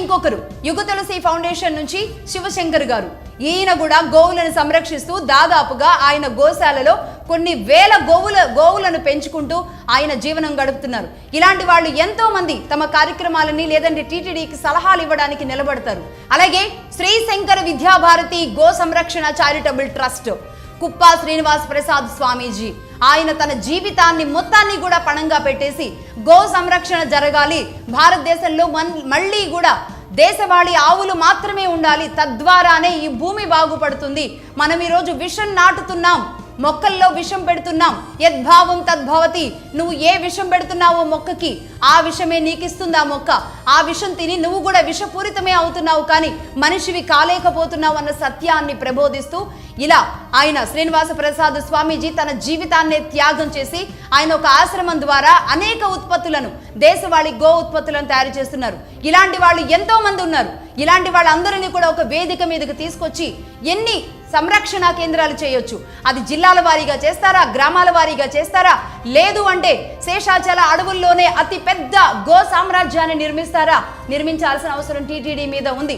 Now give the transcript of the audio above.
ఇంకొకరు యుగ తులసి ఫౌండేషన్ నుంచి శివశంకర్ గారు. ఈయన కూడా గోవులను సంరక్షిస్తూ దాదాపుగా ఆయన గోశాలలో కొన్ని వేల గోవులను పెంచుకుంటూ ఆయన జీవనం గడుపుతున్నారు. ఇలాంటి వాళ్ళు ఎంతో మంది తమ కార్యక్రమాలని లేదంటే టీటీడీకి సలహాలు ఇవ్వడానికి నిలబడతారు. అలాగే శ్రీ శంకర విద్యాభారతి గో సంరక్షణ చారిటబుల్ ట్రస్ట్ కుప్ప శ్రీనివాస్ ప్రసాద్ స్వామీజీ ఆయన తన జీవితాన్ని మొత్తాన్ని కూడా పణంగా పెట్టేసి గో సంరక్షణ జరగాలి, భారతదేశంలో మళ్ళీ కూడా దేశవాళీ ఆవులు మాత్రమే ఉండాలి, తద్వారానే ఈ భూమి బాగుపడుతుంది. మనం ఈరోజు విషం నాటుతున్నాం, మొక్కల్లో విషం పెడుతున్నాం. యద్భావం తద్భవతి. నువ్వు ఏ విషం పెడుతున్నావో మొక్కకి ఆ విషమే నీకిస్తుంది ఆ మొక్క. ఆ విషం తిని నువ్వు కూడా విషపూరితమే అవుతున్నావు, కానీ మనిషివి కాలేకపోతున్నావు అన్న సత్యాన్ని ప్రబోధిస్తూ ఇలా ఆయన శ్రీనివాస ప్రసాద్ స్వామీజీ తన జీవితాన్నే త్యాగం చేసి ఆయన ఒక ఆశ్రమం ద్వారా అనేక ఉత్పత్తులను, దేశవాళీ గో ఉత్పత్తులను తయారు చేస్తున్నారు. ఇలాంటి వాళ్ళు ఎంతో మంది ఉన్నారు. ఇలాంటి వాళ్ళందరినీ కూడా ఒక వేదిక మీదకి తీసుకొచ్చి ఎన్ని సంరక్షణ కేంద్రాలు చేయొచ్చు, అది జిల్లాల వారీగా చేస్తారా, గ్రామాల వారీగా చేస్తారా, లేదు అంటే శేషాచల అడవుల్లోనే అతి పెద్ద గో సామ్రాజ్యాన్ని నిర్మించాల్సిన అవసరం టీటీడీ మీద ఉంది.